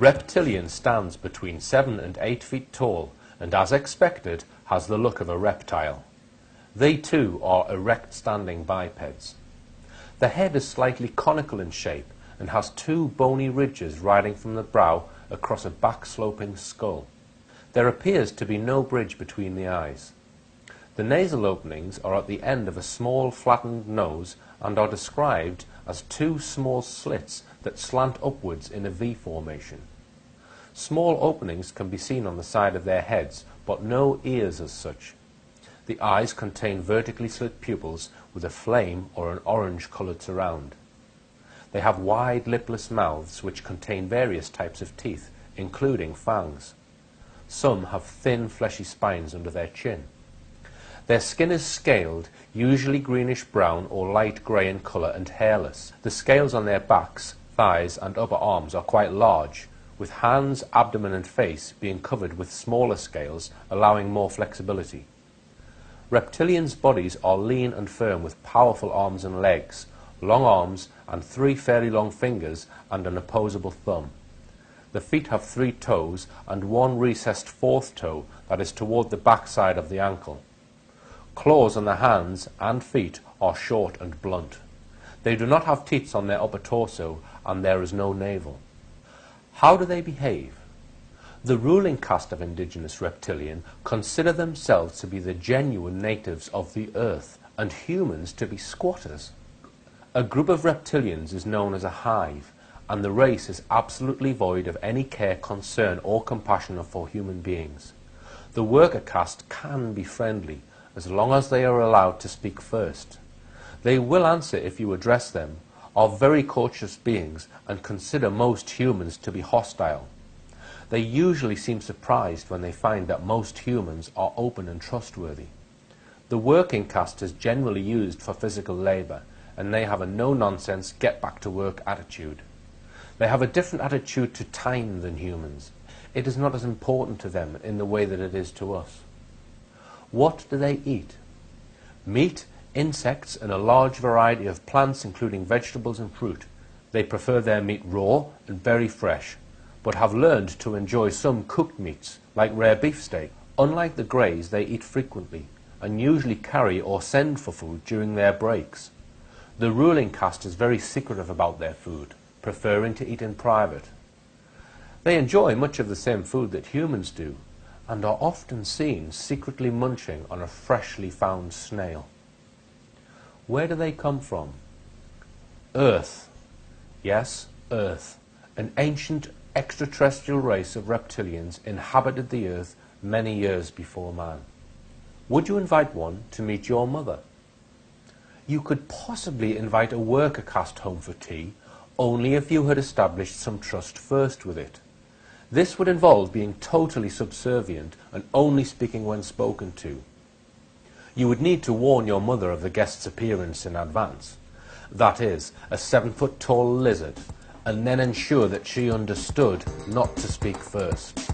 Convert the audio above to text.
Reptilian stands between 7 and 8 feet tall and, as expected, has the look of a reptile. They too are erect standing bipeds. The head is slightly conical in shape and has 2 bony ridges riding from the brow across a back-sloping skull. There appears to be no bridge between the eyes. The nasal openings are at the end of a small flattened nose and are described as 2 small slits that slant upwards in a V formation. Small openings can be seen on the side of their heads, but no ears as such. The eyes contain vertically slit pupils with a flame or an orange-coloured surround. They have wide lipless mouths which contain various types of teeth, including fangs. Some have thin fleshy spines under their chin. Their skin is scaled, usually greenish-brown or light grey in colour, and hairless. The scales on their backs, thighs and upper arms are quite large, with hands, abdomen and face being covered with smaller scales, allowing more flexibility. Reptilians' bodies are lean and firm with powerful arms and legs, long arms and 3 fairly long fingers and an opposable thumb. The feet have 3 toes and 1 recessed 4th toe that is toward the back side of the ankle. Claws on the hands and feet are short and blunt. They do not have teeth on their upper torso and there is no navel. How do they behave? The ruling caste of indigenous reptilian consider themselves to be the genuine natives of the earth and humans to be squatters. A group of reptilians is known as a hive, and the race is absolutely void of any care, concern or compassion for human beings. The worker caste can be friendly, as long as they are allowed to speak first. They will answer if you address them, are very cautious beings, and consider most humans to be hostile. They usually seem surprised when they find that most humans are open and trustworthy. The working caste is generally used for physical labour, and they have a no-nonsense, get-back-to-work attitude. They have a different attitude to time than humans. It is not as important to them in the way that it is to us. What do they eat? Meat, insects, and a large variety of plants, including vegetables and fruit. They prefer their meat raw and very fresh, but have learned to enjoy some cooked meats, like rare beefsteak. Unlike the greys, they eat frequently, and usually carry or send for food during their breaks. The ruling caste is very secretive about their food, preferring to eat in private. They enjoy much of the same food that humans do, and are often seen secretly munching on a freshly found snail. Where do they come from? Earth. Yes, Earth. An ancient extraterrestrial race of reptilians inhabited the Earth many years before man. Would you invite one to meet your mother? You could possibly invite a worker caste home for tea, only if you had established some trust first with it. This would involve being totally subservient and only speaking when spoken to. You would need to warn your mother of the guest's appearance in advance. That is, a 7-foot tall lizard, and then ensure that she understood not to speak first.